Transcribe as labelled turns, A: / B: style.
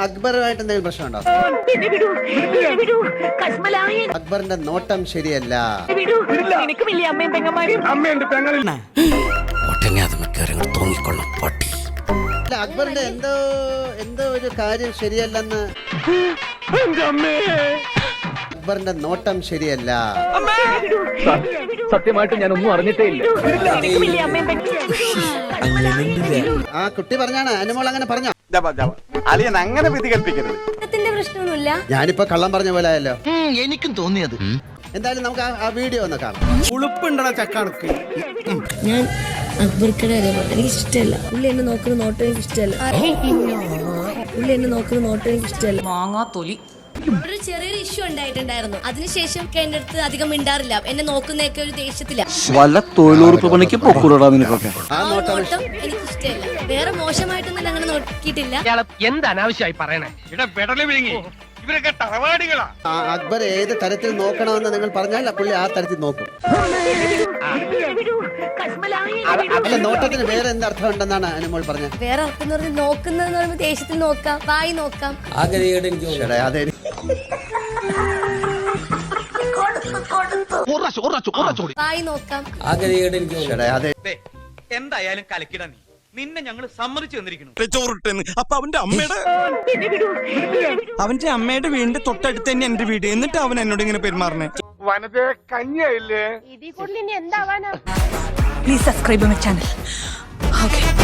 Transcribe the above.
A: അക്ബറുമായിട്ട് എന്തെങ്കിലും പ്രശ്നമുണ്ടോ? അക്ബറിന്റെ നോട്ടം ശരിയല്ല. അക്ബറിന്റെ എന്തോ ഒരു കാര്യം ശരിയല്ലെന്ന്. അക്ബറിന്റെ നോട്ടം ശരിയല്ല.
B: സത്യമായിട്ട് ഞാൻ ഒന്നും അറിഞ്ഞിട്ടേ ഇല്ല.
A: ആ കുട്ടി പറഞ്ഞാണ്, അനുമോൾ അങ്ങനെ പറഞ്ഞോ?
C: അളിയൻ അങ്ങനെ വിധി കൽപ്പിക്കരുത്.
D: പ്രശ്നമൊന്നുമില്ല.
A: ഞാനിപ്പോ കള്ളം പറഞ്ഞ പോലെ ആയല്ലോ.
E: എനിക്കും തോന്നിയത്.
A: എന്തായാലും നമുക്ക് ആ വീഡിയോ ഒന്ന് കാണാം.
E: ഉളുപ്പുണ്ടോ ചക്കാണക്ക്?
D: ഞാൻ അക്ബർക്കടെ എനിക്ക് ഇഷ്ടമല്ല. പുള്ളി എന്നെ നോക്കുന്ന നോട്ടം എനിക്ക് ഇഷ്ടമല്ല.
F: മാങ്ങാ തൊലി.
D: ഒരു ചെറിയൊരു ഇഷ്യൂ ഉണ്ടായിട്ടുണ്ടായിരുന്നു. അതിനുശേഷം എന്റെ അടുത്ത് അധികം മിണ്ടാറില്ല. എന്നെ നോക്കുന്നതൊക്കെ ഒരു ദേഷ്യത്തില്ല.
E: വല്ല തൊഴിലുറപ്പ് പണിക്ക് പൊക്കൂടാ നിനക്കൊക്കെ.
D: ആ നോട്ടം എനിക്ക് ഇഷ്ടമല്ല. വേറെ മോശമായിട്ടൊന്നും അങ്ങനെ നോക്കിയിട്ടില്ല.
B: എന്ത് അനാവശ്യമായി പറയണേ?
A: അക്ബർ ഏത് തരത്തിൽ നോക്കണമെന്ന് നിങ്ങൾ പറഞ്ഞാൽ പുള്ളി ആ തരത്തിൽ നോക്കും. അല്ല, നോട്ടത്തിന് വേറെ എന്ത് അർത്ഥം ഉണ്ടെന്നാണ് അനുമോൾ പറഞ്ഞത്?
D: വേറെ അർത്ഥം എന്ന് പറഞ്ഞാൽ നോക്കുന്നതെന്ന് പറയുമ്പോൾ ദേഷ്യത്തിൽ നോക്കാം, വായി നോക്കാം. വായി നോക്കാം.
G: എന്തായാലും കലക്കിട നീ. നിന്നെ ഞങ്ങൾ സമ്മതിച്ചു തന്നിരിക്കുന്നു.
H: അപ്പൊ അവന്റെ അമ്മയുടെ വീടിന്റെ തൊട്ടടുത്ത് തന്നെ എന്റെ വീട്. എന്നിട്ട് അവൻ എന്നോട് ഇങ്ങനെ പെരുമാറണേ.
C: വനത്തെ കഞ്ഞില്ലേ?
F: Please subscribe my channel. Okay.